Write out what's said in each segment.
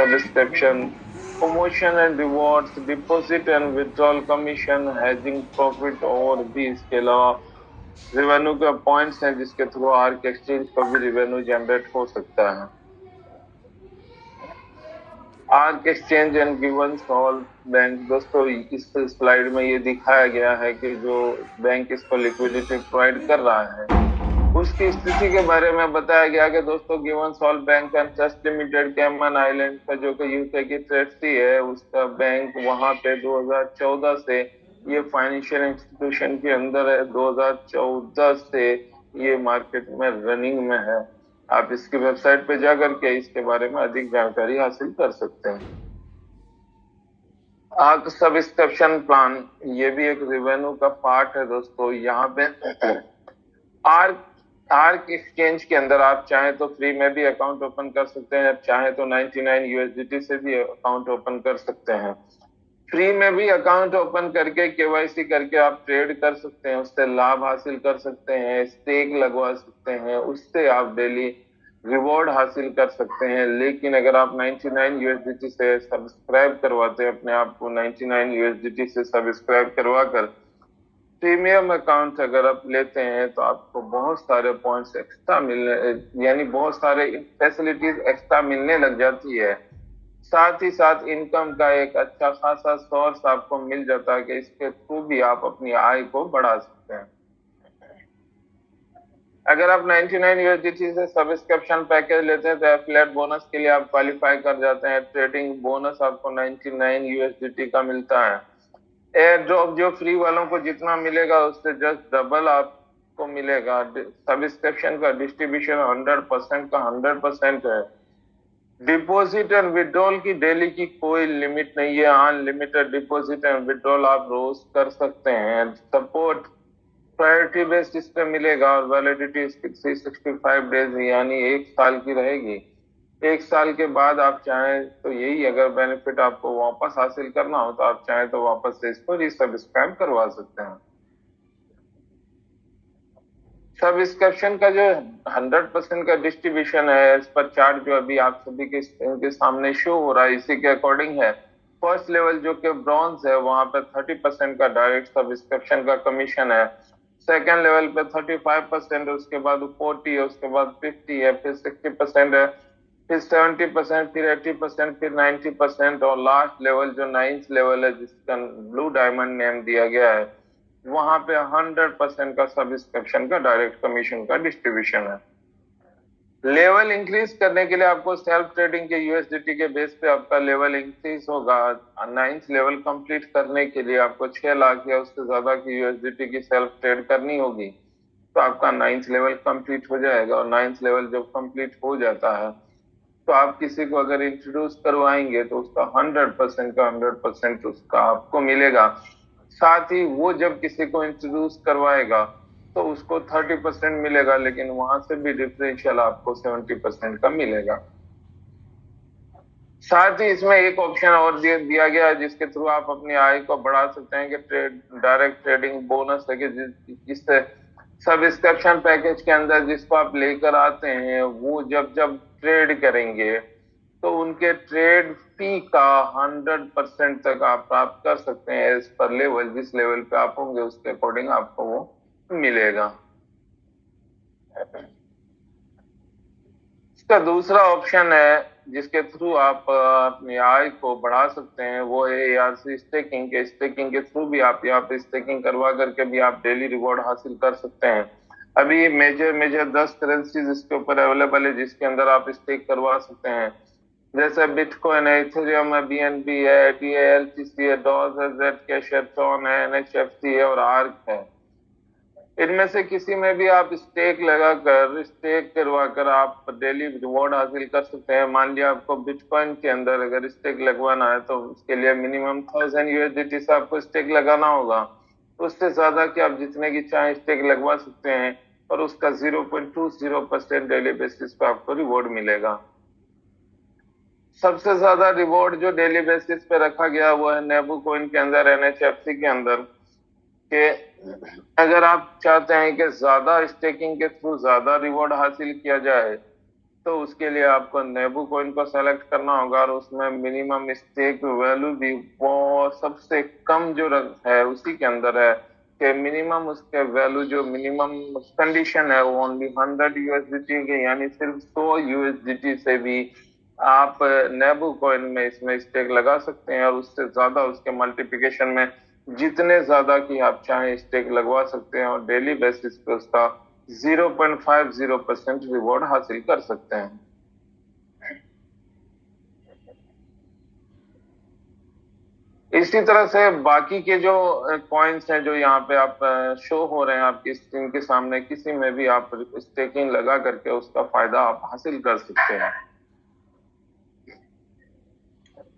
Subscription, promotion and rewards, deposit and withdrawal commission, hedging profit, और भी इसके अलावा रेवेन्यू के पॉइंट्स हैं जिसके थ्रू आर्क एक्सचेंज को भी रेवेन्यू जनरेट हो सकता है। आर्क एक्सचेंज एंड गिवनसॉल्व बैंक, दोस्तों इस स्लाइड में ये दिखाया गया है कि जो बैंक इसको लिक्विडिटी प्रोवाइड कर रहा है उसकी स्थिति के बारे में बताया गया कि दोस्तों गिवनसॉल्व bank and trust limited Cayman Island का जो कि यूके की ट्रस्टी है उसका बैंक वहां पे 2014 से ये फाइनेंशियल इंस्टीट्यूशन के अंदर है, 2014 से ये मार्केट में रनिंग में है। आप इसकी वेबसाइट पे जाकर के इसके बारे में अधिक जानकारी हासिल कर सकते हैं। आर्क सब्सक्रिप्शन प्लान, ये भी एक रेवेन्यू का पार्ट है दोस्तों। यहाँ पे आर्क आर्क एक्सचेंज के अंदर आप चाहे तो फ्री में भी अकाउंट ओपन कर सकते हैं, चाहे तो 99 यूएसडीटी से भी अकाउंट ओपन कर सकते हैं। फ्री में भी अकाउंट ओपन करके केवाईसी करके आप ट्रेड कर सकते हैं, उससे लाभ हासिल कर सकते हैं, स्टेक लगवा सकते हैं, उससे आप डेली रिवॉर्ड हासिल कर सकते हैं। लेकिन अगर आप 99 यूएसडीटी से सब्सक्राइब करवाते हैं अपने आप को, 99 यूएसडीटी से सब्सक्राइब करवा कर प्रीमियम अकाउंट अगर आप लेते हैं तो आपको बहुत सारे पॉइंट्स एक्स्ट्रा मिलने, यानी बहुत सारे फैसिलिटीज एक्स्ट्रा मिलने लग जाती है। साथ ही साथ इनकम का एक अच्छा खासा सोर्स आपको मिल जाता है कि इसके थ्रू भी आप अपनी आय को बढ़ा सकते हैं। अगर आप 99 यूएसडीटी से सब्सक्रिप्शन पैकेज लेते हैं तो एफिलिएट बोनस के लिए आप क्वालिफाई कर जाते हैं। ट्रेडिंग बोनस आपको 99 यूएसडीटी का मिलता है। एयर ड्रॉप जो फ्री वालों को जितना मिलेगा उससे जस्ट डबल आपको मिलेगा। सब्सक्रिप्शन का डिस्ट्रीब्यूशन 100% का 100% है। डिपॉजिट एंड विड्रॉल की डेली की कोई लिमिट नहीं है, अनलिमिटेड डिपॉजिट एंड विड्रॉल आप रोज कर सकते हैं। सपोर्ट प्रायोरिटी बेस्ड इस पे मिलेगा और वैलिडिटी इसकी 365 डेज यानी 1 साल की रहेगी। 1 साल के बाद आप चाहें तो यही अगर बेनिफिट आपको वापस हासिल करना हो तो आप चाहें तो वापस से इसको रीसब्सक्राइब करवा सकते हैं। सब्सक्रिप्शन का जो 100% का डिस्ट्रीब्यूशन है, इस पर चार्ट जो अभी आप सभी के इनके सामने शो हो रहा है इसी के अकॉर्डिंग है। फर्स्ट लेवल जो कि ब्रॉन्ज है वहां पे 30% का डायरेक्ट सब्सक्रिप्शन का कमीशन है। सेकेंड लेवल पे 35% है, उसके बाद 40 है, उसके बाद 50 है, फिर 60% है, फिर 70%, फिर 80%, फिर 90%, और लास्ट लेवल जो 9th लेवल है जिसका ब्लू डायमंड नेम दिया गया है वहां पे 100% का सब्सक्रिप्शन का डायरेक्ट कमीशन का डिस्ट्रीब्यूशन है। लेवल इंक्रीज करने के लिए आपको सेल्फ ट्रेडिंग के यूएसडीटी के बेस पे आपका लेवल इंक्रीज होगा। 9th लेवल कंप्लीट करने के लिए आपको 6 लाख या उससे ज्यादा की यूएसडीटी की सेल्फ ट्रेड करनी होगी तो आपका 9th लेवल कंप्लीट हो जाएगा। और 9th लेवल जब कंप्लीट हो जाता है तो आप किसी को अगर इंट्रोड्यूस करवाएंगे तो उसका 100% का 100% उसका आपको मिलेगा। साथ ही वो जब किसी को इंट्रोड्यूस करवाएगा तो उसको 30% मिलेगा, लेकिन वहां से भी डिफरेंशियल आपको 70% का मिलेगा। साथ ही इसमें एक ऑप्शन और दिया गया है जिसके थ्रू आप अपनी आय को बढ़ा सकते हैं कि डायरेक्ट ट्रेडिंग बोनस है कि जिससे सब्सक्रिप्शन पैकेज के अंदर जिसको आप लेकर आते हैं वो जब जब ट्रेड करेंगे तो उनके ट्रेड फी का 100% तक आप प्राप्त कर सकते हैं। इस पर लेवल जिस लेवल पे आप होंगे उसके अकॉर्डिंग आपको वो मिलेगा। इसका दूसरा ऑप्शन है जिसके थ्रू आप अपनी आय को बढ़ा सकते हैं वो है एआरसी स्टेकिंग के। स्टेकिंग के थ्रू भी आप यहाँ पे स्टेकिंग करवा करके भी आप डेली रिवॉर्ड हासिल कर सकते हैं। अभी मेजर मेजर 10 करेंसीज इसके ऊपर अवेलेबल है जिसके अंदर आप स्टेक करवा सकते हैं, जैसे बिटकॉइन है, इथेरियम है, बीएनबी है, टीएलटीसी है, डॉज है, जेड कैश है, ट्रॉन है, एनएचएफसी है और आर्क है। इनमें से किसी में भी आप स्टेक लगाकर स्टेक करवा कर आप डेली रिवॉर्ड हासिल कर सकते हैं। मान लिया आपको बिटकॉइन के अंदर अगर स्टेक लगवाना है तो उसके लिए मिनिमम 1000 यूएसडीटी से आपको स्टेक लगाना होगा। उससे ज्यादा कि आप जितने की चाहे स्टेक लगवा सकते हैं और उसका 0.20% डेली बेसिस पे आपको रिवॉर्ड मिलेगा। सबसे ज्यादा रिवॉर्ड जो डेली बेसिस पे रखा गया वो है नेबू कॉइन के अंदर, एनएचएफसी के अंदर, कि अगर आप चाहते हैं कि ज्यादा स्टेकिंग के थ्रू ज्यादा रिवॉर्ड हासिल किया जाए तो उसके लिए आपको नेबू कॉइन को सेलेक्ट करना होगा और उसमें मिनिमम स्टेक वैल्यू भी वो सबसे कम जो है उसी के अंदर है कि मिनिमम उसके वैल्यू जो मिनिमम कंडीशन है वो ओनली 100 USDT के, यानी सिर्फ 100 USDT से भी आप नेबू कॉइन में इसमें स्टेक लगा सकते हैं और उससे ज्यादा उसके मल्टीप्लिकेशन में जितने ज्यादा की आप चाहें स्टेक लगवा सकते हैं और डेली बेसिस पे उसका 0.50% रिवॉर्ड हासिल कर सकते हैं। इसी तरह से बाकी के जो कॉइन्स हैं जो यहाँ पे आप शो हो रहे हैं आपकी स्क्रीन के सामने, किसी में भी आप स्टेकिंग लगा करके उसका फायदा आप हासिल कर सकते हैं।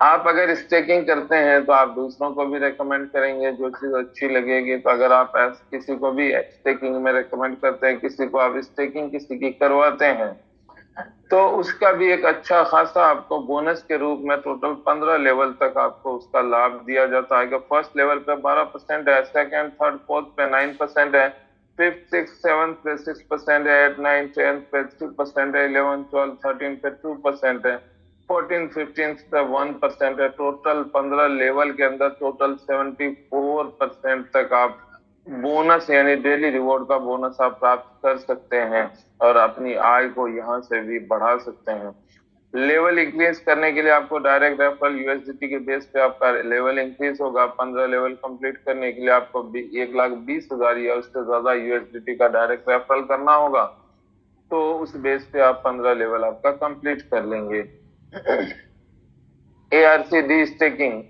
आप अगर स्टेकिंग करते हैं तो आप दूसरों को भी रेकमेंड करेंगे जो चीज अच्छी लगेगी। तो अगर आप किसी को भी स्टेकिंग में रेकमेंड करते हैं, किसी को आप स्टेकिंग किसी की करवाते हैं, तो उसका भी एक अच्छा खासा आपको बोनस के रूप में टोटल 15 लेवल तक आपको उसका लाभ दिया जाता है। कि फर्स्ट लेवल पे 12% है, सेकंड थर्ड फोर्थ पे 9% है, फिफ्थ सिक्स सेवन्थ पे 6% है, एट नाइन टेंथ पे 2% है, 11 12 13 पे 2% है, 14 15 पे 1% है। टोटल 15 लेवल के अंदर टोटल 74% तक आप बोनस यानी डेली रिवॉर्ड का बोनस आप प्राप्त कर सकते हैं और अपनी आय को यहाँ से भी बढ़ा सकते हैं। लेवल इंक्रीज करने के लिए आपको डायरेक्ट रेफरल यूएसडीटी के बेस पे आपका लेवल इंक्रीज होगा। 15 लेवल कंप्लीट करने के लिए आपको 1,20,000 या उससे ज्यादा यूएसडीटी का डायरेक्ट रेफरल करना होगा। तो उस बेस पे आप 15 लेवल आपका कंप्लीट कर लेंगे। एआरसी स्टेकिंग,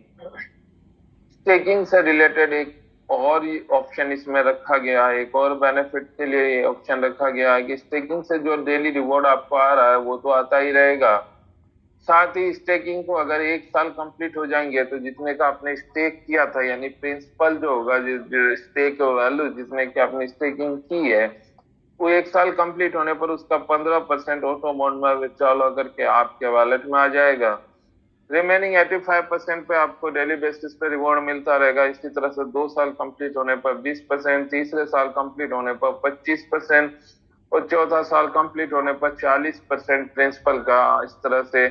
स्टेकिंग से रिलेटेड एक और ऑप्शन इसमें रखा गया है। एक और बेनिफिट के लिए ये ऑप्शन रखा गया है कि स्टेकिंग से जो डेली रिवॉर्ड आपको आ रहा है वो तो आता ही रहेगा, साथ ही स्टेकिंग को अगर 1 साल कंप्लीट हो जाएंगे तो जितने का आपने स्टेक किया था यानी प्रिंसिपल जो होगा, जो स्टेक वैल्यू जिसने की आपने स्टेकिंग की है, वो 1 साल कंप्लीट होने पर उसका 15% ऑटो मोड में विथड्रॉल होकर के आपके वॉलेट में आ जाएगा। रिमेनिंग 85% पे आपको डेली बेसिस पे रिवॉर्ड मिलता रहेगा। इसी तरह से 2 साल कंप्लीट होने पर 20%, तीसरे साल कंप्लीट होने पर 25% और चौथा साल कंप्लीट होने पर 40% प्रिंसिपल का, इस तरह से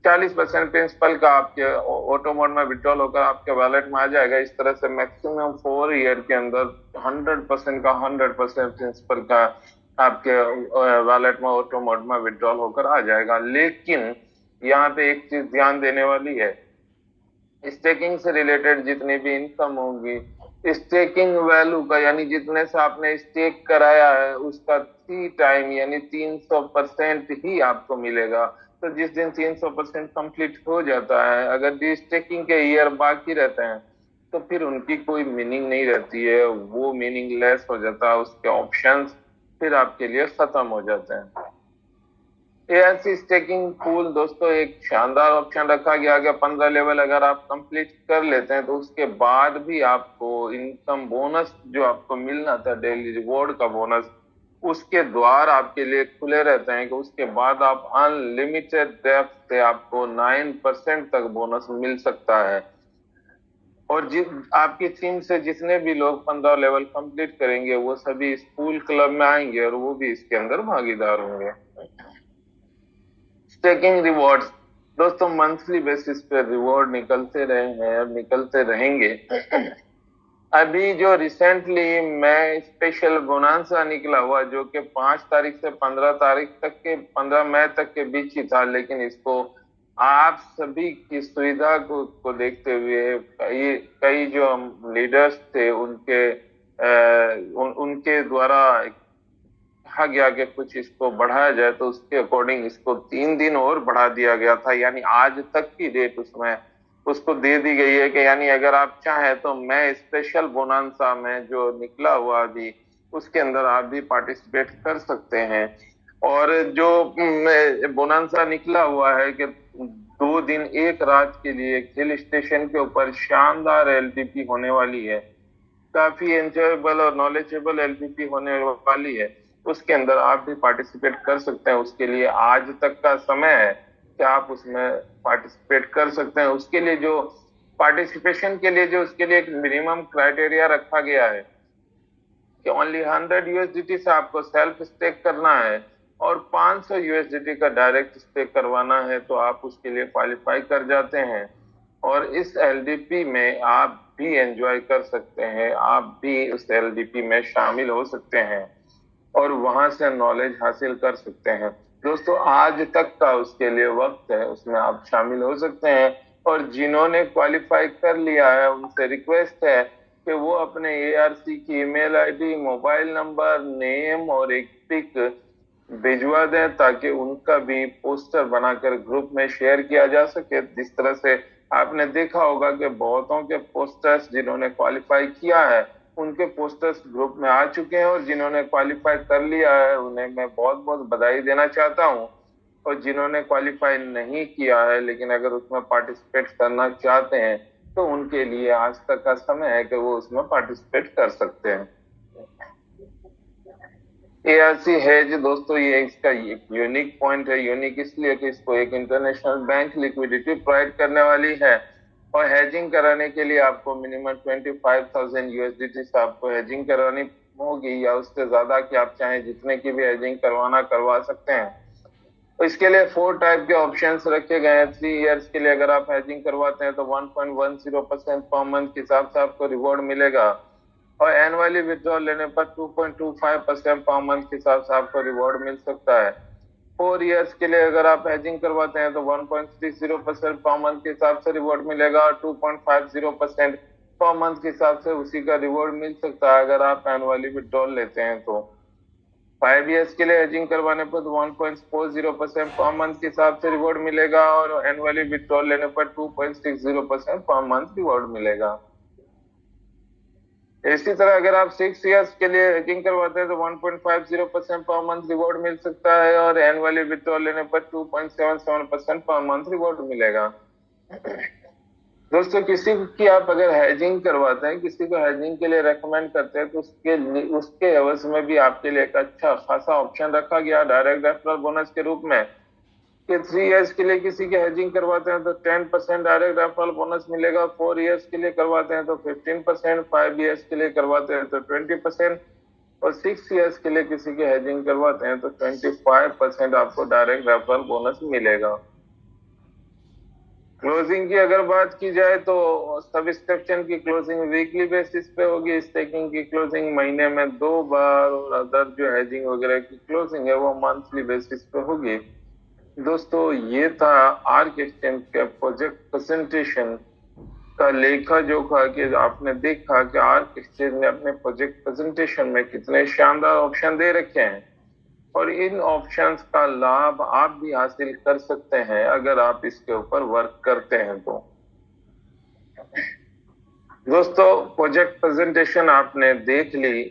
40% प्रिंसिपल का आपके ऑटो मोड में विड्रॉल होकर आपके वॉलेट में आ जाएगा। इस तरह से मैक्सिमम 4 ईयर के अंदर 100% का 100% प्रिंसिपल का आपके वॉलेट में ऑटो मोड में विड्रॉल होकर आ जाएगा। लेकिन यहाँ पे एक चीज ध्यान देने वाली है, स्टेकिंग से रिलेटेड जितनी भी इनकम होगी, स्टेकिंग वैल्यू का यानी जितने से आपने स्टेक कराया है उसका 3 टाइम यानी 300% ही आपको मिलेगा। तो जिस दिन 300% कंप्लीट हो जाता है, अगर डी स्टेकिंग के ईयर बाकी रहते हैं तो फिर उनकी कोई मीनिंग नहीं रहती है, वो मीनिंगलेस हो जाता है, उसके ऑप्शंस फिर आपके लिए खत्म हो जाते हैं। एआरसी स्टेकिंग पूल दोस्तों एक शानदार ऑप्शन रखा गया कि 15 लेवल अगर आप कंप्लीट कर लेते हैं तो उसके बाद भी आपको इनकम बोनस जो आपको मिलना था डेली रिवॉर्ड का बोनस, उसके द्वार आपके लिए खुले रहते हैं कि उसके बाद आप अनलिमिटेड डेप्थ से आपको 9% तक बोनस मिल सकता है। और जिस आपकी टीम से जितने भी लोग 15 लेवल कंप्लीट करेंगे वो सभी इस पूल क्लब में आएंगे और वो भी इसके अंदर भागीदार होंगे। स्टेकिंग रिवॉर्ड्स दोस्तों मंथली बेसिस पे रिवॉर्ड निकलते रहे हैं और निकलते रहेंगे। अभी जो रिसेंटली मैं स्पेशल बोनांसा निकला हुआ जो कि 5 तारीख से 15 तारीख तक के 15 मई तक के बीच ही था, लेकिन इसको आप सभी की सुविधा को देखते हुए कई कई जो लीडर्स थे उनके द्वारा कहा गया कि कुछ इसको बढ़ाया जाए, तो उसके अकॉर्डिंग इसको 3 दिन और बढ़ा दिया गया था, यानी आज तक की डेट उसमें उसको दे दी गई है कि यानी अगर आप चाहें तो मैं स्पेशल बोनांसा में जो निकला हुआ अभी उसके अंदर आप भी पार्टिसिपेट कर सकते हैं। और जो बोनांसा निकला हुआ है कि 2 दिन 1 रात के लिए हिल स्टेशन के ऊपर शानदार एलटीपी होने वाली है, काफी एंजॉयबल और नॉलेजेबल एलपीपी होने वाली है, उसके अंदर आप भी पार्टिसिपेट कर सकते हैं। उसके लिए आज तक का समय है कि आप उसमें पार्टिसिपेट कर सकते हैं। उसके लिए जो पार्टिसिपेशन के लिए जो उसके लिए एक मिनिमम क्राइटेरिया रखा गया है कि ओनली 100 यूएसडीटी से आपको सेल्फ स्टेक करना है। और 500 यूएसडीटी का डायरेक्ट स्टेक करवाना है तो आप उसके लिए क्वालिफाई कर जाते हैं और इस एलडीपी में आप भी एंजॉय कर सकते हैं, आप भी उस एलडीपी में शामिल हो सकते हैं और वहां से नॉलेज हासिल कर सकते हैं। दोस्तों आज तक का उसके लिए वक्त है, उसमें आप शामिल हो सकते हैं और जिन्होंने क्वालिफाई कर लिया है उनसे रिक्वेस्ट है कि वो अपने एआरसी की email ID, mobile number, name और एक पिक भिजवा दें ताकि उनका भी पोस्टर बनाकर ग्रुप में शेयर किया जा सके। जिस तरह से आपने देखा होगा कि बहुतों के पोस्टर्स जिन्होंने क्वालिफाई किया है उनके पोस्टर्स ग्रुप में आ चुके हैं और जिन्होंने क्वालिफाई कर लिया है उन्हें मैं बहुत बहुत बधाई देना चाहता हूं और जिन्होंने क्वालिफाई नहीं किया है लेकिन अगर उसमें पार्टिसिपेट करना चाहते हैं तो उनके लिए आज तक का समय है कि वो उसमें पार्टिसिपेट कर सकते हैं। एआरसी हेज दोस्तों ये इसका यूनिक पॉइंट है। यूनिक इसलिए कि इसको एक इंटरनेशनल बैंक लिक्विडिटी प्रोवाइड करने वाली है और हेजिंग कराने के लिए आपको मिनिमम 25,000 यूएसडीटी से आपको हेजिंग करवानी होगी या उससे ज्यादा की आप चाहें जितने की भी हेजिंग करवाना करवा सकते हैं। तो इसके लिए 4 टाइप के ऑप्शंस रखे गए हैं। 3 इयर्स के लिए अगर आप हेजिंग करवाते हैं तो 1.10% पर मंथ के हिसाब से आपको रिवॉर्ड मिलेगा और एनुअली विड्रॉल लेने पर 2.25% पर मंथ के हिसाब से आपको रिवॉर्ड मिल सकता है। 4 इयर्स के लिए अगर आप हेजिंग करवाते हैं तो 1.30% पर मंथ के हिसाब से रिवॉर्ड मिलेगा और 2.50% पर मंथ के हिसाब से उसी का रिवॉर्ड मिल सकता है अगर आप एनुअली विड्रॉल लेते हैं तो। 5 इयर्स के लिए हेजिंग करवाने पर 1.40% पर मंथ के हिसाब से रिवॉर्ड मिलेगा और एनुअली विड्रॉल लेने पर 2.60% पर मंथ रिवॉर्ड मिलेगा। इसी तरह अगर आप 6 इयर्स के लिए हेजिंग करवाते हैं तो 1.50% पर मंथ रिवॉर्ड मिल सकता है और एनुअली विड्रॉल लेने पर 2.77% पर मंथ रिवॉर्ड मिलेगा। दोस्तों किसी की आप अगर हेजिंग करवाते हैं, किसी को हेजिंग के लिए रेकमेंड करते हैं तो उसके एवज में भी आपके लिए एक अच्छा खासा ऑप्शन रखा गया डायरेक्ट रेफरल बोनस के रूप में कि 3 इयर्स के लिए किसी के हेजिंग करवाते हैं तो 10% डायरेक्ट रेफरल बोनस मिलेगा। 4 इयर्स के लिए करवाते हैं तो 15%, 5 इयर्स के लिए करवाते हैं तो 20% और 6 इयर्स के लिए किसी के हेजिंग करवाते हैं तो 25% आपको डायरेक्ट रेफरल बोनस मिलेगा। क्लोजिंग की अगर बात की जाए तो सब्सक्रिप्शन की क्लोजिंग वीकली बेसिस पे होगी, स्टेकिंग की क्लोजिंग महीने में 2 बार और अदर जो हेजिंग वगैरह की क्लोजिंग है वो मंथली बेसिस पे होगी। दोस्तों ये था आर्क एक्सचेंज के प्रोजेक्ट प्रेजेंटेशन का लेखा जोखा कि आपने देखा कि आर्क एक्सचेंज ने अपने प्रोजेक्ट प्रेजेंटेशन में कितने शानदार ऑप्शन दे रखे हैं और इन ऑप्शंस का लाभ आप भी हासिल कर सकते हैं अगर आप इसके ऊपर वर्क करते हैं तो। दोस्तों प्रोजेक्ट प्रेजेंटेशन आपने देख ली,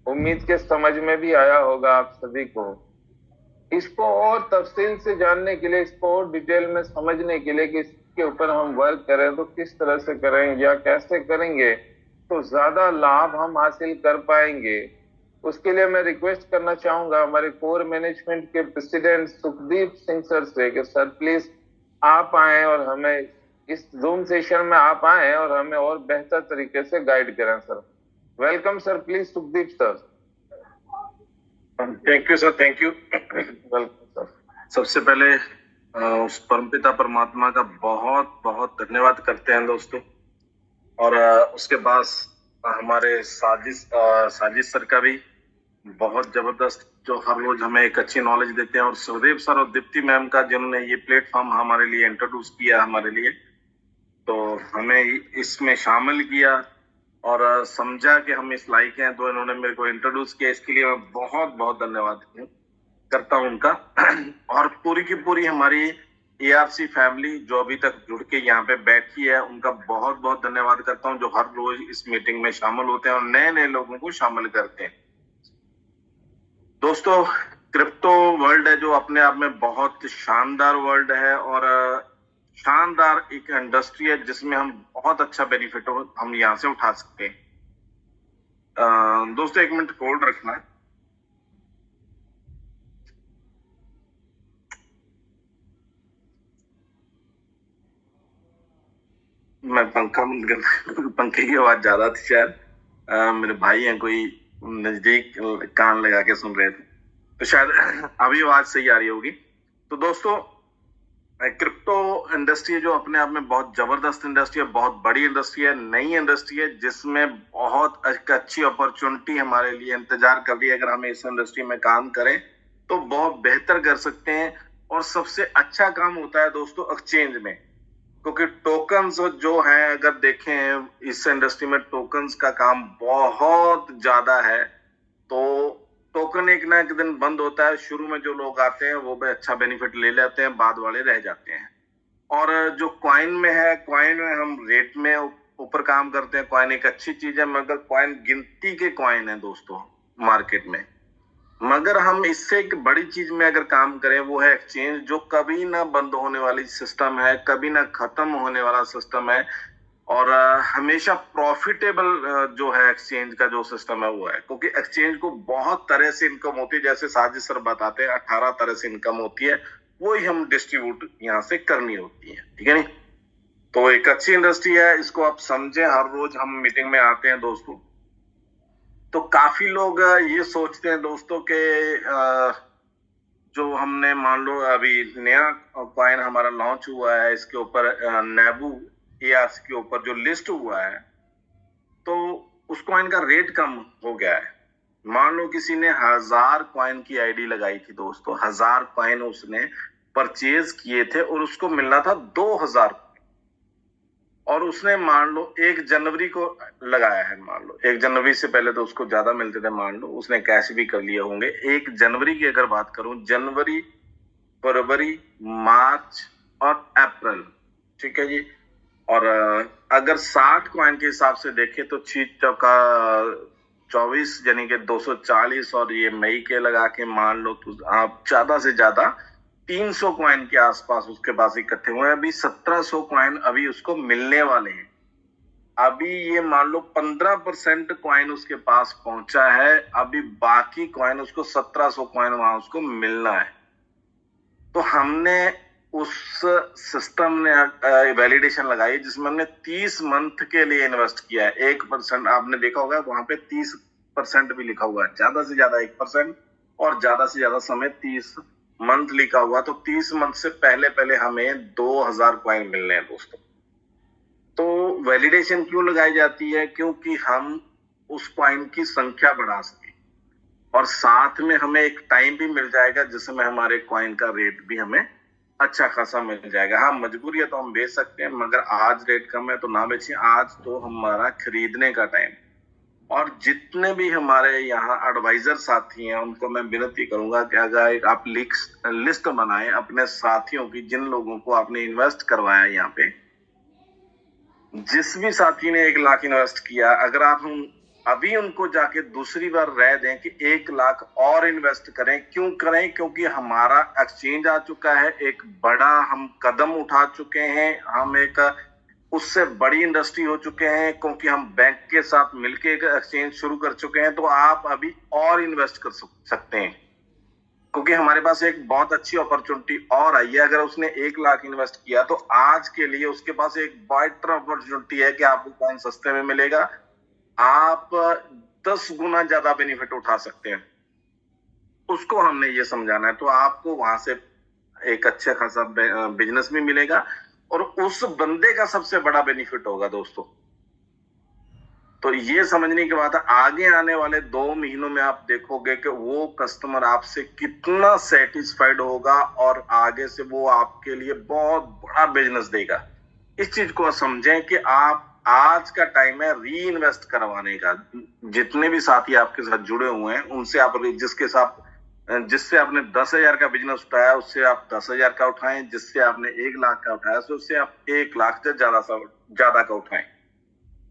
उम्मीद के समझ में भी आया होगा आप सभी को। इसको और तफसील से जानने के लिए, इसको और डिटेल में समझने के लिए कि इसके ऊपर हम वर्क करें तो किस तरह से करें या कैसे करेंगे तो ज्यादा लाभ हम हासिल कर पाएंगे, उसके लिए मैं रिक्वेस्ट करना चाहूंगा हमारे कोर मैनेजमेंट के प्रेसिडेंट सुखदीप सिंह सर से कि सर प्लीज आप आए और हमें इस जूम सेशन में आप आए और हमें और बेहतर तरीके से गाइड करें। Sir welcome sir, please Sukhdeep sir. Thank you sir, thank you. Welcome sir. सबसे पहले उस परमपिता परमात्मा का बहुत बहुत धन्यवाद करते हैं दोस्तों और उसके बाद हमारे साजिश सर का भी बहुत जबरदस्त, जो हर रोज हमें एक अच्छी नॉलेज देते हैं और सुखदेव सर और दीप्ति मैम का जिन्होंने ये प्लेटफॉर्म हमारे लिए इंट्रोड्यूस किया हमारे लिए, तो हमें इसमें शामिल किया और समझा कि हम इस लायक हैं, तो इन्होंने मेरे को इंट्रोड्यूस किया, इसके लिए मैं बहुत बहुत धन्यवाद करता हूं उनका। और पूरी की पूरी हमारी एआरसी फैमिली जो अभी तक जुड़ के यहाँ पे बैठी है उनका बहुत बहुत धन्यवाद करता हूं, जो हर रोज इस मीटिंग में शामिल होते हैं और नए नए लोगों को शामिल करते हैं। दोस्तों क्रिप्टो वर्ल्ड है जो अपने आप में बहुत शानदार वर्ल्ड है और शानदार एक इंडस्ट्री है जिसमें हम बहुत अच्छा बेनिफिट हम यहाँ से उठा सकते हैं। दोस्तों 1 मिनट होल्ड रखना है। मैं पंखा बंद कर, पंखे की आवाज ज्यादा थी शायद, मेरे भाई हैं कोई नजदीक कान लगा के सुन रहे थे। तो शायद अभी आवाज सही आ रही होगी। तो दोस्तों, क्रिप्टो इंडस्ट्री जो अपने आप में बहुत जबरदस्त इंडस्ट्री है, बहुत बड़ी इंडस्ट्री है, नई इंडस्ट्री है, जिसमें बहुत अच्छी अपॉर्चुनिटी हमारे लिए इंतजार कर रही है। अगर हम इस इंडस्ट्री में काम करें तो बहुत बेहतर कर सकते हैं। और सबसे अच्छा काम होता है दोस्तों एक्सचेंज में, क्योंकि टोकन्स जो है, अगर देखें इस इंडस्ट्री में टोकन्स का काम बहुत ज्यादा है। तो टोकन एक ना एक दिन बंद होता है। शुरू में जो लोग आते हैं वो भी अच्छा बेनिफिट ले लेते हैं, बाद वाले रह जाते हैं। और जो कॉइन में है, कॉइन में हम रेट में ऊपर काम करते हैं। कॉइन एक अच्छी चीज है, मगर कॉइन गिनती के कॉइन है दोस्तों मार्केट में। मगर हम इससे एक बड़ी चीज में अगर काम करें, वो है एक्सचेंज, जो कभी ना बंद होने वाली सिस्टम है, कभी ना खत्म होने वाला सिस्टम है। और हमेशा प्रॉफिटेबल जो है एक्सचेंज का जो सिस्टम है वो है, क्योंकि एक्सचेंज को बहुत तरह से इनकम होती है। जैसे साजिद सर बताते हैं 18 तरह से इनकम होती है, वो ही हम डिस्ट्रीब्यूट यहाँ से करनी होती है। ठीक है नहीं? तो एक अच्छी इंडस्ट्री है, इसको आप समझें। हर रोज हम मीटिंग में आते हैं दोस्तों, तो काफी लोग ये सोचते हैं दोस्तों के जो हमने मान लो अभी नया कॉइन हमारा लॉन्च हुआ है, इसके ऊपर नेबू एआरसी के ऊपर जो लिस्ट हुआ है, तो उस कॉइन का रेट कम हो गया है। मान लो किसी ने 1000 कॉइन की आईडी लगाई थी दोस्तों, 1000 कॉइन उसने परचेज किए थे और उसको मिलना था 2000, और उसने मान लो 1 जनवरी को लगाया है। मान लो 1 जनवरी से पहले तो उसको ज्यादा मिलते थे, मान लो उसने कैश भी कर लिए होंगे। 1 जनवरी की अगर बात करूं, जनवरी, फरवरी, मार्च और अप्रैल, ठीक है जी। और अगर 60 कॉइन के हिसाब से देखें तो 6 चौका 24 यानी कि 240, और ये मई के लगा के मान लो तो आप ज्यादा से ज्यादा 300 कॉइन के आसपास उसके पास इकट्ठे हुए हैं। अभी 1700 कॉइन अभी उसको मिलने वाले हैं। अभी ये मान लो 15% कॉइन उसके पास पहुंचा है, अभी बाकी कॉइन उसको 1700 कॉइन वहां उसको मिलना है। तो हमने उस सिस्टम ने वैलिडेशन लगाई जिसमें हमने 30 मंथ के लिए इन्वेस्ट किया है। 1%, आपने देखा होगा वहां पे 30% भी लिखा हुआ है, ज्यादा से ज्यादा 1% और ज्यादा से ज्यादा समय 30 मंथ लिखा हुआ। तो 30 मंथ से पहले पहले हमें 2000 कॉइन मिलने हैं दोस्तों। तो वैलिडेशन क्यों लगाई जाती है? क्योंकि हम उस कॉइन की संख्या बढ़ा सके, और साथ में हमें एक टाइम भी मिल जाएगा जिसमें हमारे कॉइन का रेट भी हमें अच्छा खासा मिल जाएगा। हाँ, मजबूरी है तो हम बेच सकते हैं, मगर आज रेट कम है तो ना बेचें। आज तो हमारा खरीदने का टाइम। और जितने भी हमारे यहाँ एडवाइजर साथी हैं उनको मैं विनती करूंगा कि अगर आप लिस्ट बनाएं अपने साथियों की, जिन लोगों को आपने इन्वेस्ट करवाया यहाँ पे, जिस भी साथी ने 1 लाख इन्वेस्ट किया, अगर आप हम अभी उनको जाके दूसरी बार राय दें कि 1 लाख और इन्वेस्ट करें। क्यों करें? क्योंकि हमारा एक्सचेंज आ चुका है, एक बड़ा हम कदम उठा चुके हैं, हम एक उससे बड़ी इंडस्ट्री हो चुके हैं, क्योंकि हम बैंक के साथ मिलकर एक एक्सचेंज शुरू कर चुके हैं। तो आप अभी और इन्वेस्ट कर सकते हैं, क्योंकि हमारे पास एक बहुत अच्छी अपॉर्चुनिटी और आई है। अगर उसने 1 लाख इन्वेस्ट किया तो आज के लिए उसके पास एक बेटर अपॉर्चुनिटी है कि आपको कॉइन सस्ते में मिलेगा, आप 10 गुना ज्यादा बेनिफिट उठा सकते हैं। उसको हमने ये समझाना है। तो आपको वहां से एक अच्छा खासा बिजनेस भी मिलेगा, और उस बंदे का सबसे बड़ा बेनिफिट होगा दोस्तों। तो ये समझने की बात है। आगे आने वाले 2 महीनों में आप देखोगे कि वो कस्टमर आपसे कितना सेटिस्फाइड होगा, और आगे से वो आपके लिए बहुत बड़ा बिजनेस देगा। इस चीज को समझें कि आप, आज का टाइम है री इन्वेस्ट करवाने का। जितने भी साथी आपके साथ जुड़े हुए हैं उनसे आप, जिससे आपने 10,000 का बिजनेस उठाया उससे आप 10,000 का उठाएं, जिससे आपने 1 लाख का उठाया उससे आप 1 लाख से ज्यादा का उठाएं।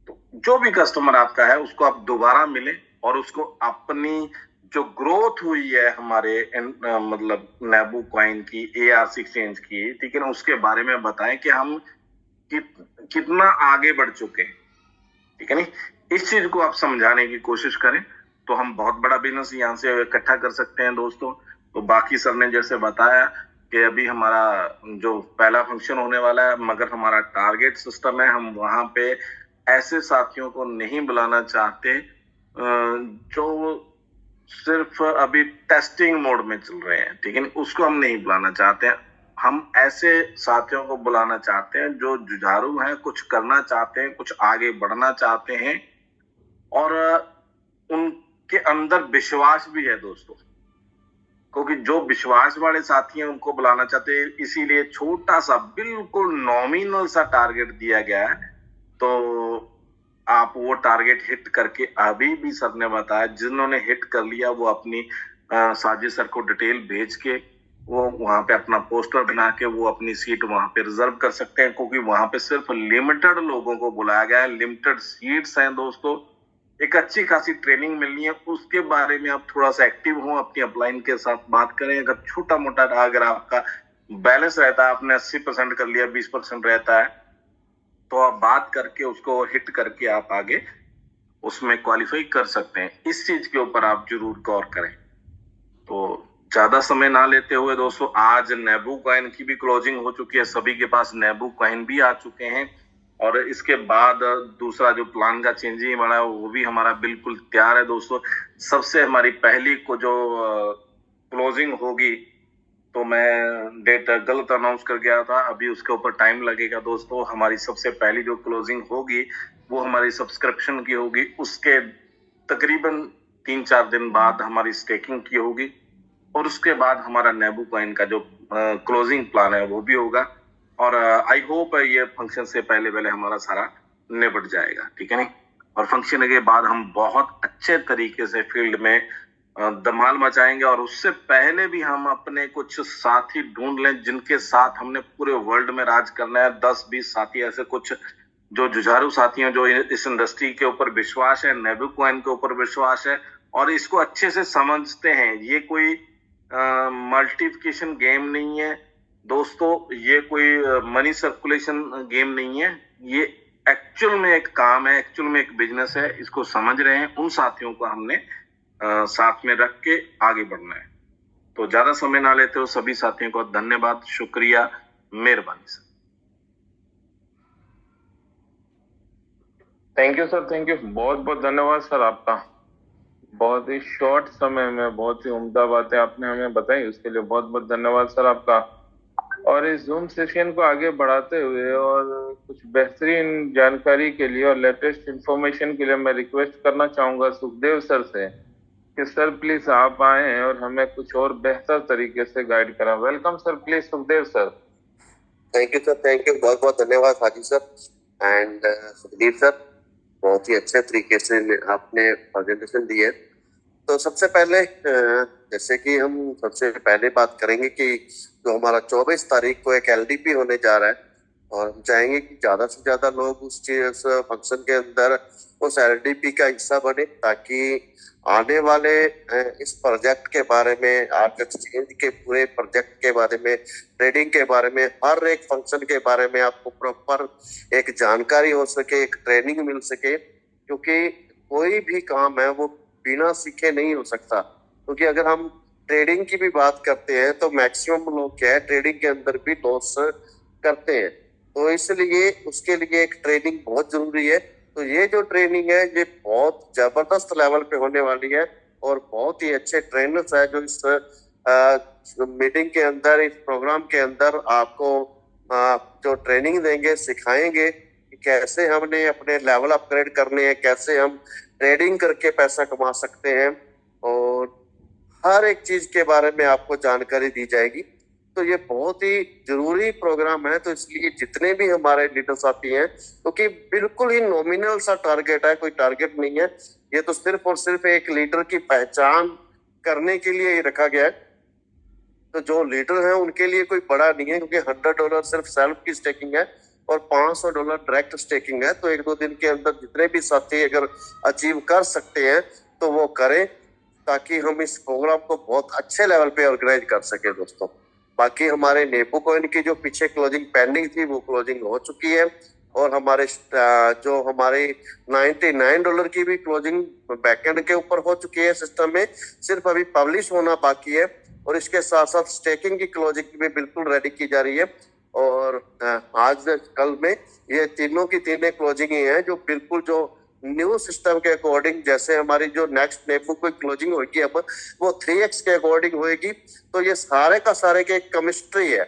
तो जो भी कस्टमर आपका है उसको आप दोबारा मिले, और उसको अपनी जो ग्रोथ हुई है हमारे मतलब नेबू कॉइन की, एआरसी एक्सचेंज की, ठीक है ना, उसके बारे में बताएं कि हम कितना आगे बढ़ चुके हैं। ठीक है नहीं? इस चीज को आप समझाने की कोशिश करें तो हम बहुत बड़ा बिजनेस यहाँ से इकट्ठा कर सकते हैं दोस्तों। तो बाकी सर ने जैसे बताया कि अभी हमारा जो पहला फंक्शन होने वाला है, मगर हमारा टारगेट सिस्टम है, हम वहां पे ऐसे साथियों को नहीं बुलाना चाहते जो सिर्फ अभी टेस्टिंग मोड में चल रहे हैं, ठीक है, उसको हम नहीं बुलाना चाहते हैं। हम ऐसे साथियों को बुलाना चाहते हैं जो जुझारू हैं, कुछ करना चाहते हैं, कुछ आगे बढ़ना चाहते हैं और उनके अंदर विश्वास भी है दोस्तों, क्योंकि जो विश्वास वाले साथी हैं उनको बुलाना चाहते हैं। इसीलिए छोटा सा बिल्कुल नॉमिनल सा टारगेट दिया गया है। तो आप वो टारगेट हिट करके, अभी भी सर ने बताया, जिन्होंने हिट कर लिया वो अपनी साजिश सर को डिटेल भेज के वो वहां पे अपना पोस्टर बना के वो अपनी सीट वहां पे रिजर्व कर सकते हैं, क्योंकि वहां पे सिर्फ लिमिटेड लोगों को बुलाया गया है, लिमिटेड सीट्स हैं दोस्तों। एक अच्छी खासी ट्रेनिंग मिलनी है, उसके बारे में आप थोड़ा सा एक्टिव हो, अपनी अपलाइन के साथ बात करें। अगर छोटा मोटा अगर आपका बैलेंस रहता है, आपने 80% कर लिया, 20% रहता है, तो आप बात करके उसको हिट करके आप आगे उसमें क्वालिफाई कर सकते हैं। इस चीज के ऊपर आप जरूर गौर करें। तो ज्यादा समय ना लेते हुए दोस्तों, आज नेबू कॉइन की भी क्लोजिंग हो चुकी है, सभी के पास नेबू कॉइन भी आ चुके हैं और इसके बाद दूसरा जो प्लान का चेंजिंग वाला है वो भी हमारा बिल्कुल तैयार है दोस्तों। सबसे हमारी पहली को जो क्लोजिंग होगी, तो मैं डेट गलत अनाउंस कर गया था, अभी उसके ऊपर टाइम लगेगा दोस्तों। हमारी सबसे पहली जो क्लोजिंग होगी वो हमारी सब्सक्रिप्शन की होगी, उसके तकरीबन 3-4 दिन बाद हमारी स्टेकिंग की होगी और उसके बाद हमारा नेबू कॉइन का जो क्लोजिंग प्लान है वो भी होगा। और आई होप ये फंक्शन से पहले पहले हमारा सारा निपट जाएगा, ठीक है नहीं। और फंक्शन के बाद हम बहुत अच्छे तरीके से फील्ड में धमाल मचाएंगे और उससे पहले भी हम अपने कुछ साथी ढूंढ लें जिनके साथ हमने पूरे वर्ल्ड में राज करना है। 10-20 साथी ऐसे कुछ जो जुझारू साथी हैं, जो इस इंडस्ट्री के ऊपर विश्वास है, नेबू कॉइन के ऊपर विश्वास है और इसको अच्छे से समझते हैं। ये कोई मल्टीप्लिकेशन गेम नहीं है दोस्तों, ये कोई मनी सर्कुलेशन गेम नहीं है, ये एक्चुअल में एक काम है, एक्चुअल में एक बिजनेस है। इसको समझ रहे हैं, उन साथियों को हमने साथ में रख के आगे बढ़ना है। तो ज्यादा समय ना लेते हो, सभी साथियों को धन्यवाद, शुक्रिया, मेहरबानी sir. Thank you sir, thank you, बहुत बहुत धन्यवाद सर आपका। बहुत ही शॉर्ट समय में बहुत ही उम्दा बातें आपने हमें बताई, उसके लिए बहुत बहुत धन्यवाद सर आपका। और इस जूम सेशन को आगे बढ़ाते हुए और कुछ बेहतरीन जानकारी के लिए और लेटेस्ट इंफॉर्मेशन के लिए मैं रिक्वेस्ट करना चाहूंगा सुखदेव सर से कि सर प्लीज आप आए और हमें कुछ और बेहतर तरीके से गाइड करें। Welcome sir, please Sukhdev sir. Thank you sir, thank you, बहुत बहुत धन्यवाद हाजी सर एंड सुखदीप सर, बहुत ही अच्छे तरीके से आपने प्रेजेंटेशन दी है। तो सबसे पहले जैसे कि हम सबसे पहले बात करेंगे कि जो हमारा 24 तारीख को एक एलडीपी होने जा रहा है और हम चाहेंगे कि ज्यादा से ज्यादा लोग उस फंक्शन के अंदर उस एलडीपी का हिस्सा बने, ताकि आने वाले इस प्रोजेक्ट के बारे में, आर्ट एक्सचेंज के पूरे प्रोजेक्ट के बारे में, ट्रेडिंग के बारे में, हर एक फंक्शन के बारे में आपको प्रॉपर एक जानकारी हो सके, एक ट्रेनिंग मिल सके। क्योंकि कोई भी काम है वो बिना सीखे नहीं हो सकता। क्योंकि अगर हम ट्रेडिंग की भी बात करते हैं तो मैक्सिमम लोग क्या है, ट्रेडिंग के अंदर भी लॉस करते हैं। तो इसलिए उसके लिए एक ट्रेनिंग बहुत जरूरी है। तो ये जो ट्रेनिंग है ये बहुत जबरदस्त लेवल पे होने वाली है और बहुत ही अच्छे ट्रेनर्स है जो इस मीटिंग के अंदर, इस प्रोग्राम के अंदर आपको जो ट्रेनिंग देंगे, सिखाएंगे कि कैसे हमने अपने लेवल अपग्रेड करने हैं, कैसे हम ट्रेडिंग करके पैसा कमा सकते हैं और हर एक चीज के बारे में आपको जानकारी दी जाएगी। तो ये बहुत ही जरूरी प्रोग्राम है। तो इसलिए जितने भी हमारे लीडर साथी हैं, क्योंकि बिल्कुल ही नॉमिनल सा टारगेट है, कोई टारगेट नहीं है, ये तो सिर्फ और सिर्फ एक लीडर की पहचान करने के लिए ही रखा गया है। तो जो लीडर है उनके लिए कोई बड़ा नहीं है, क्योंकि $100 सिर्फ सेल्फ की स्टेकिंग है और $500 डायरेक्ट स्टेकिंग है। तो 1-2 दिन के अंदर जितने भी साथी अगर अचीव कर सकते हैं तो वो करें, ताकि हम इस प्रोग्राम को बहुत अच्छे लेवल पे ऑर्गेनाइज कर सके दोस्तों। बाकी हमारे नेबू कॉइन की जो पीछे क्लोजिंग पेंडिंग थी वो क्लोजिंग हो चुकी है और हमारे जो हमारी $99 की भी क्लोजिंग बैकएंड के ऊपर हो चुकी है सिस्टम में, सिर्फ अभी पब्लिश होना बाकी है। और इसके साथ साथ स्टेकिंग की क्लोजिंग भी बिल्कुल रेडी की जा रही है और आज कल में ये तीनों की तीनों क्लोजिंग ही है जो बिल्कुल जो न्यू सिस्टम के अकॉर्डिंग, जैसे हमारी जो नेक्स्ट नेबू की क्लोजिंग होगी अब वो 3x के अकॉर्डिंग होगी। तो ये सारे का सारे के केमिस्ट्री है,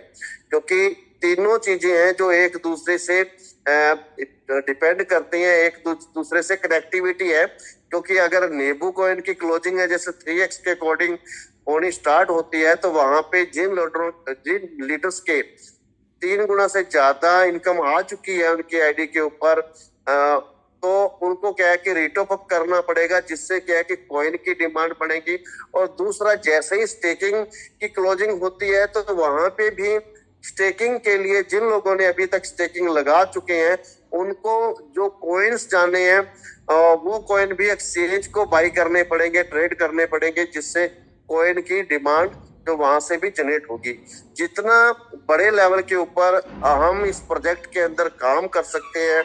क्योंकि तीनों चीजें हैं जो एक दूसरे से डिपेंड करती हैं, एक दूसरे से कनेक्टिविटी है। क्योंकि अगर नेबू कॉइन की क्लोजिंग है जैसे 3x के अकॉर्डिंग होनी स्टार्ट होती है, तो वहां पे जिन लीडर्स के 3 गुना से ज्यादा इनकम आ चुकी है उनकी आईडी के ऊपर, तो उनको क्या है कि रिटॉप अप करना पड़ेगा, जिससे क्या है कि कॉइन की डिमांड बढ़ेगी। और दूसरा, जैसे ही स्टेकिंग की क्लोजिंग होती है तो वहां पे भी स्टेकिंग के लिए जिन लोगों ने अभी तक स्टेकिंग लगा चुके हैं उनको जो कॉइन्स जाने हैं वो कॉइन भी एक्सचेंज को बाई करने पड़ेंगे, ट्रेड करने पड़ेंगे, जिससे कॉइन की डिमांड जो वहां से भी जनरेट होगी। जितना बड़े लेवल के ऊपर हम इस प्रोजेक्ट के अंदर काम कर सकते हैं,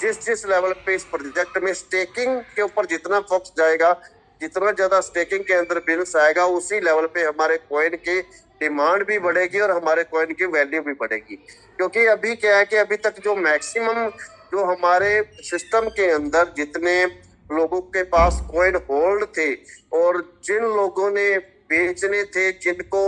जिस लेवल पे इस प्रोजेक्ट में स्टेकिंग के ऊपर जितना फोकस जाएगा, जितना ज्यादा स्टेकिंग के अंदर बिजनेस आएगा, उसी लेवल पे हमारे कॉइन की डिमांड भी बढ़ेगी और हमारे कॉइन की वैल्यू भी बढ़ेगी। क्योंकि अभी क्या है कि अभी तक जो मैक्सिमम जो हमारे सिस्टम के अंदर जितने लोगों के पास कॉइन होल्ड थे और जिन लोगों ने बेचने थे, जिनको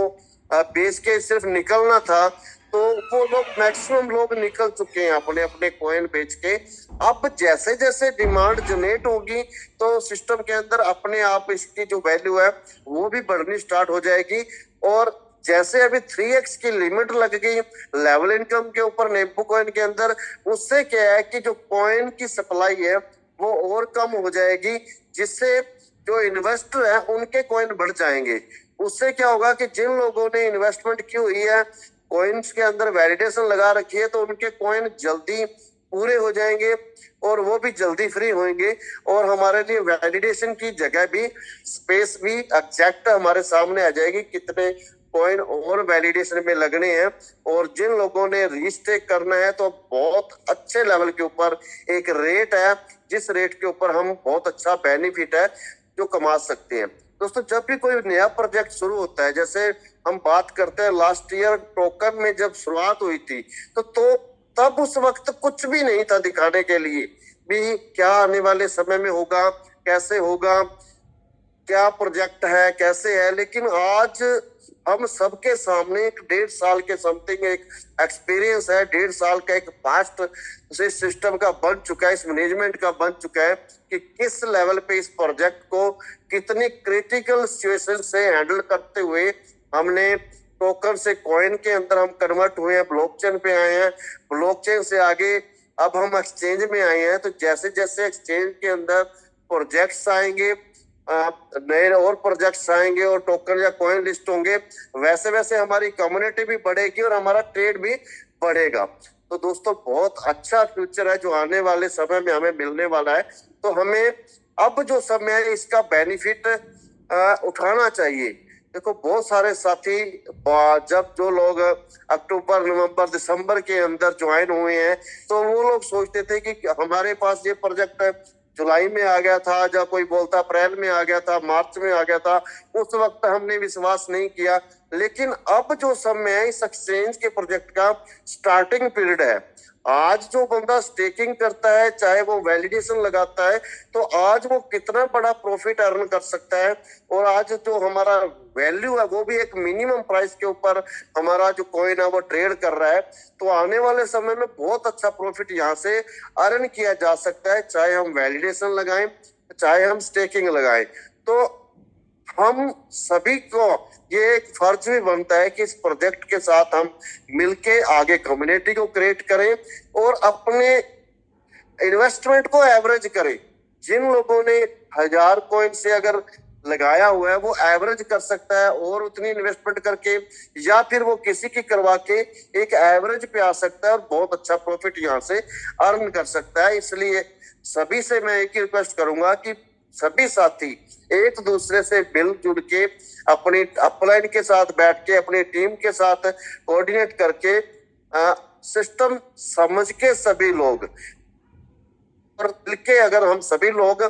बेच के सिर्फ निकलना था, तो वो लोग मैक्सिमम लोग निकल चुके हैं अपने अपने कॉइन बेच के। अब जैसे जैसे डिमांड जनरेट होगी तो सिस्टम के अंदर अपने आप इसकी जो वैल्यू है वो भी बढ़नी स्टार्ट हो जाएगी। और जैसे अभी 3x की लिमिट लग गई लेवल इनकम के ऊपर नेबू कॉइन के अंदर, उससे क्या है कि जो कॉइन की सप्लाई है वो और कम हो जाएगी, जिससे जो इन्वेस्टर है उनके कॉइन बढ़ जाएंगे। उससे क्या होगा कि जिन लोगों ने इन्वेस्टमेंट की हुई है, कॉइन्स के अंदर वैलिडेशन लगा रखी है, तो उनके कॉइन जल्दी पूरे हो जाएंगे और वो भी जल्दी फ्री होंगे। और हमारे लिए वैलिडेशन की जगह भी, स्पेस भी एग्जैक्ट हमारे सामने आ जाएगी, कितने कॉइन और वैलिडेशन में लगने हैं। और जिन लोगों ने रीस्टेक करना है तो बहुत अच्छे लेवल के ऊपर एक रेट है, जिस रेट के ऊपर हम बहुत अच्छा बेनिफिट है जो कमा सकते हैं। दोस्तों, जब भी कोई नया प्रोजेक्ट शुरू होता है, जैसे हम बात करते हैं लास्ट ईयर टोकन में जब शुरुआत हुई थी, तो तब उस वक्त कुछ भी नहीं था दिखाने के लिए भी क्या आने वाले समय में होगा, कैसे होगा, क्या प्रोजेक्ट है, कैसे है। लेकिन आज हम सबके सामने एक 1.5 साल के समथिंग एक एक्सपीरियंस है, 1.5 साल का एक पास्ट सिस्टम का बन चुका है, इस मैनेजमेंट का बन चुका है कि किस लेवल पे इस प्रोजेक्ट को कितनी क्रिटिकल सिचुएशन से हैंडल करते हुए हमने टोकन से कॉइन के अंदर हम कन्वर्ट हुए हैं, ब्लॉकचेन पे आए हैं, ब्लॉकचेन से आगे अब हम एक्सचेंज में आए हैं। तो जैसे जैसे एक्सचेंज के अंदर प्रोजेक्ट्स आएंगे, नए और प्रोजेक्ट्स आएंगे और टोकन या कॉइन लिस्ट होंगे, वैसे वैसे हमारी कम्युनिटी भी बढ़ेगी और हमारा ट्रेड भी बढ़ेगा। तो दोस्तों, बहुत अच्छा फ्यूचर है जो आने वाले समय में हमें मिलने वाला है। तो हमें अब जो समय है इसका बेनिफिट उठाना चाहिए। देखो, बहुत सारे साथी जब जो लोग अक्टूबर, नवंबर, दिसंबर के अंदर ज्वाइन हुए हैं, तो वो लोग सोचते थे कि हमारे पास ये प्रोजेक्ट जुलाई में आ गया था, जब कोई बोलता अप्रैल में आ गया था, मार्च में आ गया था, उस वक्त हमने विश्वास नहीं किया। लेकिन अब जो समय है इस एक्सचेंज के प्रोजेक्ट का स्टार्टिंग पीरियड है। आज जो बंदा स्टेकिंग करता है, चाहे वो वैलिडेशन लगाता है, तो आज वो कितना बड़ा प्रॉफिट अर्न कर सकता है। और आज जो हमारा वैल्यू है वो भी एक मिनिमम प्राइस के ऊपर हमारा जो कॉइन है वो ट्रेड कर रहा है। तो आने वाले समय में बहुत अच्छा प्रॉफिट यहाँ से अर्न किया जा सकता है, चाहे हम वैलिडेशन लगाएं, चाहे हम स्टेकिंग लगाएं। तो हम सभी को ये एक फर्ज भी बनता है कि इस प्रोजेक्ट के साथ हम मिलके आगे कम्युनिटी को क्रिएट करें और अपने इन्वेस्टमेंट को एवरेज करें। जिन लोगों ने 1000 कॉइन से अगर लगाया हुआ है वो एवरेज कर सकता है और उतनी इन्वेस्टमेंट करके, या फिर वो किसी की करवा के एक एवरेज पे आ सकता है और बहुत अच्छा प्रॉफिट यहाँ से अर्न कर सकता है। इसलिए सभी से मैं एक ही रिक्वेस्ट करूंगा कि सभी साथी एक दूसरे से मिलजुल के अपनी अपलाइन के साथ बैठ के अपनी टीम के साथ कोऑर्डिनेट करके सिस्टम समझ के सभी लोग और मिलके अगर हम सभी लोग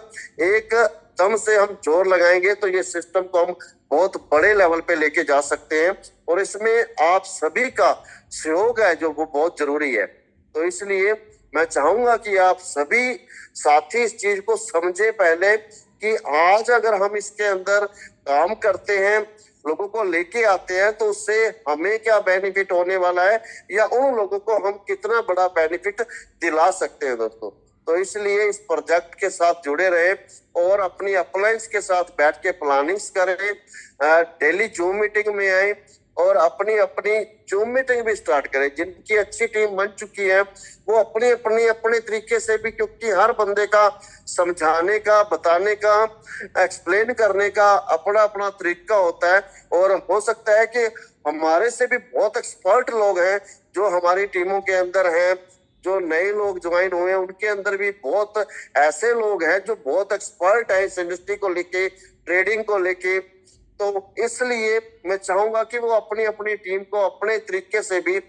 एक दम से हम जोर लगाएंगे तो ये सिस्टम को हम बहुत बड़े लेवल पे लेके जा सकते हैं। और इसमें आप सभी का सहयोग है जो वो बहुत जरूरी है। तो इसलिए मैं चाहूंगा कि आप सभी साथी इस चीज को समझे पहले कि आज अगर हम इसके अंदर काम करते हैं, लोगों को लेके आते हैं, तो उससे हमें क्या बेनिफिट होने वाला है या उन लोगों को हम कितना बड़ा बेनिफिट दिला सकते हैं दोस्तों। तो इसलिए इस प्रोजेक्ट के साथ जुड़े रहे और अपनी अपलाइंस के साथ बैठ के प्लानिंग्स करें, डेली जूम मीटिंग में आए और अपनी अपनी जूम मीटिंग भी स्टार्ट करें। जिनकी अच्छी टीम बन चुकी है वो अपने तरीके से भी, क्योंकि हर बंदे का समझाने का, बताने का, एक्सप्लेन करने का अपना अपना तरीका होता है। और हो सकता है कि हमारे से भी बहुत एक्सपर्ट लोग हैं जो हमारी टीमों के अंदर हैं, जो नए लोग ज्वाइन हुए हैं उनके अंदर भी बहुत ऐसे लोग हैं जो बहुत एक्सपर्ट है इस इंडस्ट्री को लेके, ट्रेडिंग को लेके। तो इसलिए मैं चाहूंगा कि वो अपनी अपनी टीम को अपने तरीके से भी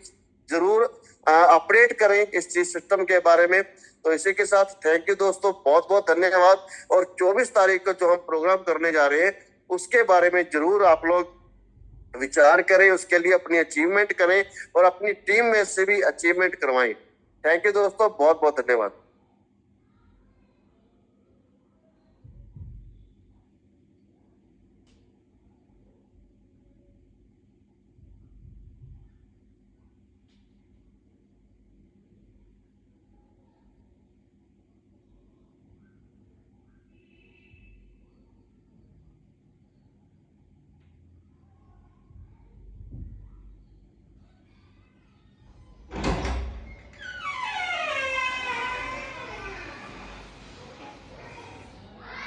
जरूर अपडेट करें इस चीज सिस्टम के बारे में। तो इसी के साथ थैंक यू दोस्तों, बहुत बहुत धन्यवाद। और 24 तारीख को जो हम प्रोग्राम करने जा रहे हैं उसके बारे में जरूर आप लोग विचार करें, उसके लिए अपनी अचीवमेंट करें और अपनी टीम में से भी अचीवमेंट करवाएं। थैंक यू दोस्तों, बहुत बहुत धन्यवाद।